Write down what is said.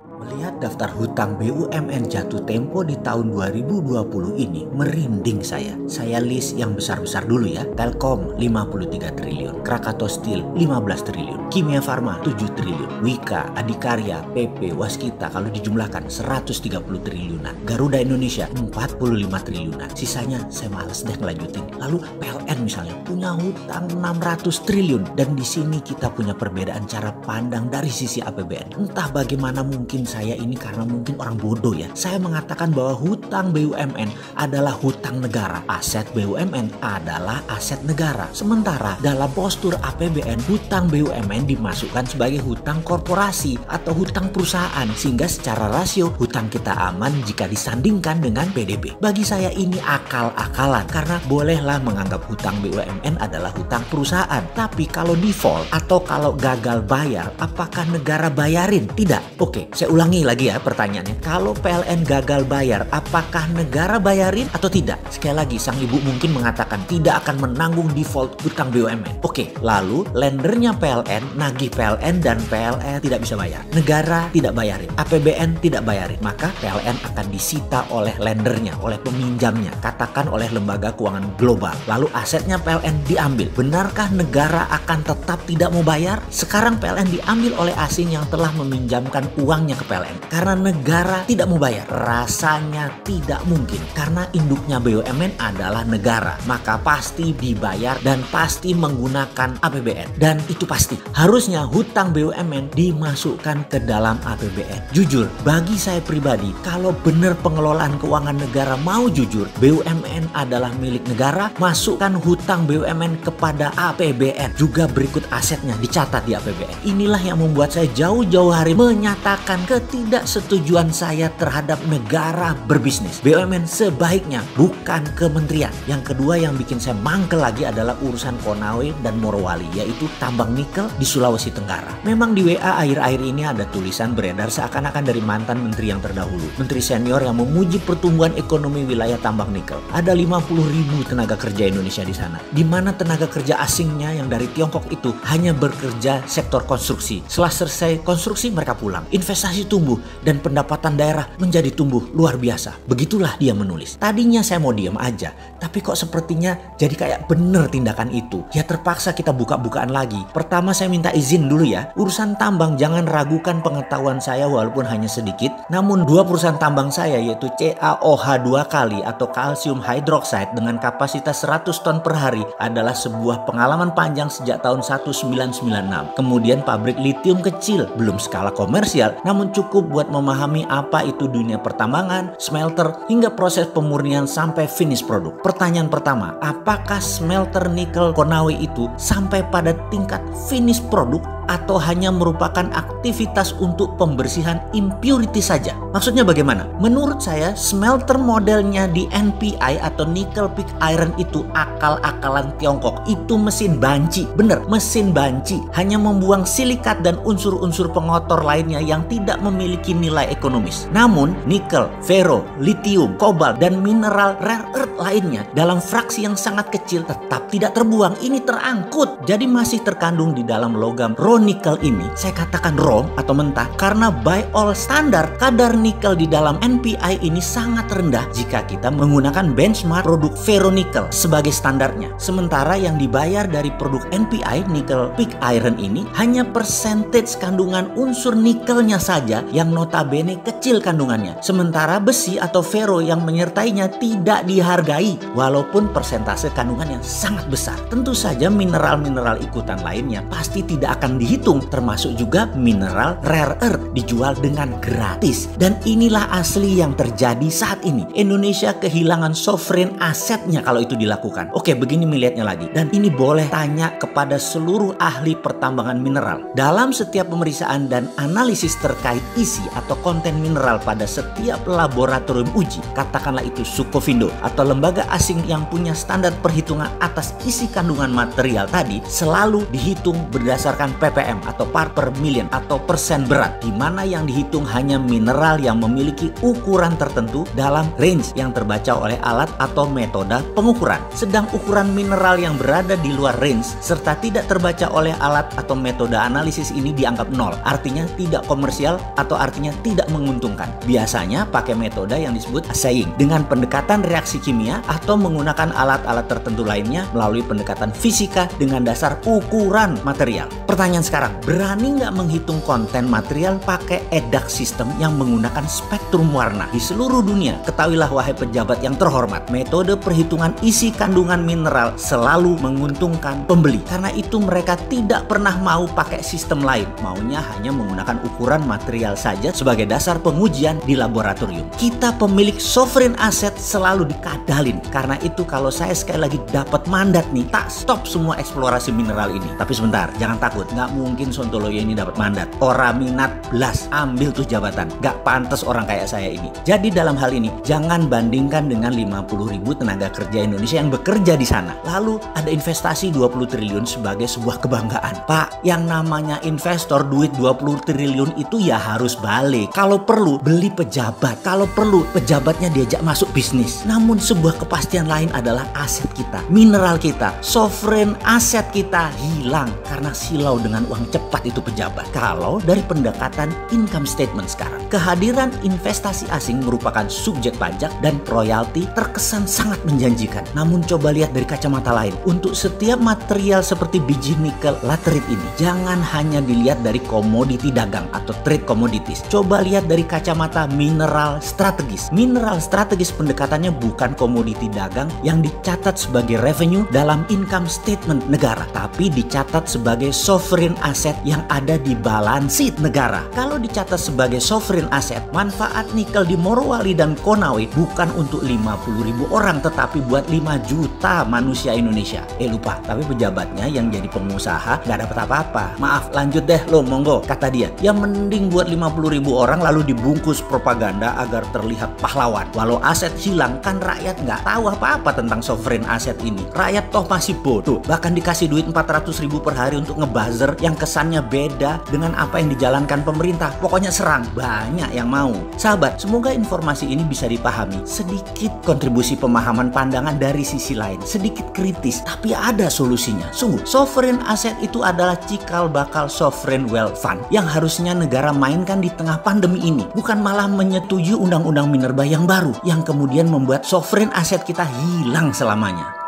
Melihat daftar hutang BUMN jatuh tempo di tahun 2020 ini, merinding saya. Saya list yang besar-besar dulu ya. Telkom 53 triliun, Krakatau Steel 15 triliun, Kimia Farma 7 triliun, Wika, Adikarya, PP, Waskita kalau dijumlahkan 130 triliunan, Garuda Indonesia 45 triliunan. Sisanya saya males deh ngelanjutin. Lalu PLN misalnya punya hutang 600 triliun, dan di sini kita punya perbedaan cara pandang dari sisi APBN. Entah bagaimana, mungkin saya ini karena mungkin orang bodoh ya. Saya mengatakan bahwa hutang BUMN adalah hutang negara. Aset BUMN adalah aset negara. Sementara dalam postur APBN, hutang BUMN dimasukkan sebagai hutang korporasi atau hutang perusahaan. Sehingga secara rasio hutang kita aman jika disandingkan dengan PDB. Bagi saya ini akal-akalan karena bolehlah menganggap hutang BUMN adalah hutang perusahaan. Tapi kalau default atau kalau gagal bayar, apakah negara bayarin? Tidak. Oke, saya ulangi lagi ya pertanyaannya. Kalau PLN gagal bayar, apakah negara bayarin atau tidak? Sekali lagi, sang ibu mungkin mengatakan tidak akan menanggung default hutang BUMN. Oke, lalu lendernya PLN nagih PLN dan PLN tidak bisa bayar. Negara tidak bayarin, APBN tidak bayarin. Maka PLN akan disita oleh lendernya, oleh peminjamnya, katakan oleh lembaga keuangan global. Lalu asetnya PLN diambil. Benarkah negara akan tetap tidak mau bayar? Sekarang PLN diambil oleh asing yang telah meminjamkan uangnya ke PLN. Karena negara tidak mau bayar. Rasanya tidak mungkin. Karena induknya BUMN adalah negara. Maka pasti dibayar dan pasti menggunakan APBN. Dan itu pasti. Harusnya hutang BUMN dimasukkan ke dalam APBN. Jujur, bagi saya pribadi, kalau benar pengelolaan keuangan negara mau jujur, BUMN adalah milik negara, masukkan hutang BUMN kepada APBN. Juga berikut asetnya dicatat di APBN. Inilah yang membuat saya jauh-jauh hari menyatakan ketidaksetujuan saya terhadap negara berbisnis. BUMN sebaiknya bukan kementerian. Yang kedua yang bikin saya mangkel lagi adalah urusan Konawe dan Morowali, yaitu tambang nikel di Sulawesi Tenggara. Memang di WA akhir-akhir ini ada tulisan beredar seakan-akan dari mantan menteri yang terdahulu, menteri senior yang memuji pertumbuhan ekonomi wilayah tambang nikel. Ada 50.000 tenaga kerja Indonesia di sana, di mana tenaga kerja asingnya yang dari Tiongkok itu hanya bekerja sektor konstruksi. Setelah selesai konstruksi mereka pulang. Investasi tumbuh dan pendapatan daerah menjadi tumbuh luar biasa. Begitulah dia menulis. Tadinya saya mau diam aja, tapi kok sepertinya jadi kayak bener tindakan itu. Ya terpaksa kita buka-bukaan lagi. Pertama saya minta izin dulu ya. Urusan tambang jangan ragukan pengetahuan saya walaupun hanya sedikit. Namun dua perusahaan tambang saya yaitu CaOH 2 kali atau kalsium hydroxide dengan kapasitas 100 ton per hari adalah sebuah pengalaman panjang sejak tahun 1996. Kemudian pabrik litium kecil, belum skala komersial, namun cukup buat memahami apa itu dunia pertambangan, smelter, hingga proses pemurnian sampai finish produk. Pertanyaan pertama, apakah smelter nikel Konawe itu sampai pada tingkat finish produk atau hanya merupakan aktivitas untuk pembersihan impurity saja? Maksudnya bagaimana? Menurut saya smelter modelnya di NPI atau nickel pig iron itu akal-akalan Tiongkok. Itu mesin banci, bener, mesin banci, hanya membuang silikat dan unsur-unsur pengotor lainnya yang tidak memiliki nilai ekonomis. Namun nikel, fero, lithium, kobalt, dan mineral rare earth lainnya dalam fraksi yang sangat kecil tetap tidak terbuang. Ini terangkut, jadi masih terkandung di dalam logam raw nikel ini. Saya katakan raw atau mentah karena by all standar kadar nikel di dalam NPI ini sangat rendah jika kita menggunakan benchmark produk ferronikel sebagai standarnya. Sementara yang dibayar dari produk NPI nickel pig iron ini hanya percentage kandungan unsur nikelnya saja yang notabene kecil kandungannya. Sementara besi atau ferro yang menyertainya tidak dihargai walaupun persentase kandungannya sangat besar. Tentu saja mineral-mineral ikutan lainnya pasti tidak akan dihitung, termasuk juga mineral rare earth dijual dengan gratis. Dan inilah asli yang terjadi saat ini. Indonesia kehilangan sovereign asetnya kalau itu dilakukan. Oke, begini melihatnya lagi. Dan ini boleh tanya kepada seluruh ahli pertambangan mineral. Dalam setiap pemeriksaan dan analisis terkait isi atau konten mineral pada setiap laboratorium uji, katakanlah itu Sukovindo atau lembaga asing yang punya standar perhitungan atas isi kandungan material tadi, selalu dihitung berdasarkan ppm atau part per million atau persen berat, di mana yang dihitung hanya mineral yang memiliki ukuran tertentu dalam range yang terbaca oleh alat atau metode pengukuran. Sedang ukuran mineral yang berada di luar range serta tidak terbaca oleh alat atau metode analisis ini dianggap nol, artinya tidak komersial material atau artinya tidak menguntungkan. Biasanya pakai metode yang disebut assaying dengan pendekatan reaksi kimia atau menggunakan alat-alat tertentu lainnya melalui pendekatan fisika dengan dasar ukuran material. Pertanyaan sekarang, berani nggak menghitung konten material pakai EDAC sistem yang menggunakan spektrum warna? Di seluruh dunia, ketahuilah wahai pejabat yang terhormat, metode perhitungan isi kandungan mineral selalu menguntungkan pembeli. Karena itu mereka tidak pernah mau pakai sistem lain, maunya hanya menggunakan ukuran material saja sebagai dasar pengujian di laboratorium. Kita pemilik sovereign asset selalu dikadalin. Karena itu kalau saya sekali lagi dapat mandat nih, tak stop semua eksplorasi mineral ini. Tapi sebentar, jangan takut, nggak mungkin Sontoloyo ini dapat mandat. Orang minat belas, ambil tuh jabatan. Nggak pantas orang kayak saya ini. Jadi dalam hal ini, jangan bandingkan dengan 50.000 tenaga kerja Indonesia yang bekerja di sana. Lalu ada investasi 20 triliun sebagai sebuah kebanggaan. Pak, yang namanya investor duit 20 triliun itu ya harus balik. Kalau perlu beli pejabat, kalau perlu pejabatnya diajak masuk bisnis. Namun sebuah kepastian lain adalah aset kita, mineral kita, sovereign aset kita hilang karena silau dengan uang cepat itu pejabat. Kalau dari pendekatan income statement sekarang, kehadiran investasi asing merupakan subjek pajak dan royalti terkesan sangat menjanjikan. Namun coba lihat dari kacamata lain, untuk setiap material seperti biji nikel laterit ini, jangan hanya dilihat dari komoditi dagang atau trade commodities. Coba lihat dari kacamata mineral strategis. Mineral strategis pendekatannya bukan komoditi dagang yang dicatat sebagai revenue dalam income statement negara, tapi dicatat sebagai sovereign asset yang ada di balance sheet negara. Kalau dicatat sebagai sovereign asset, manfaat nikel di Morowali dan Konawe bukan untuk 50.000 orang, tetapi buat 5 juta manusia Indonesia. Lupa, tapi pejabatnya yang jadi pengusaha nggak dapat apa-apa. Maaf, lanjut deh lo, monggo, kata dia. Ya mending buat 50.000 orang lalu dibungkus propaganda agar terlihat pahlawan. Walau aset hilang, kan rakyat nggak tahu apa-apa tentang sovereign asset ini. Rakyat toh masih bodoh. Bahkan dikasih duit 400.000 per hari untuk ngebuzzer yang kesannya beda dengan apa yang dijalankan pemerintah. Pokoknya serang, banyak yang mau. Sahabat, semoga informasi ini bisa dipahami. Sedikit kontribusi pemahaman pandangan dari sisi lain, sedikit kritis, tapi ada solusinya. Sungguh, sovereign asset itu adalah cikal bakal sovereign wealth fund yang harusnya negara mainkan di tengah pandemi ini, bukan malah menyetujui undang-undang minerba yang baru yang kemudian membuat sovereign asset kita hilang selamanya.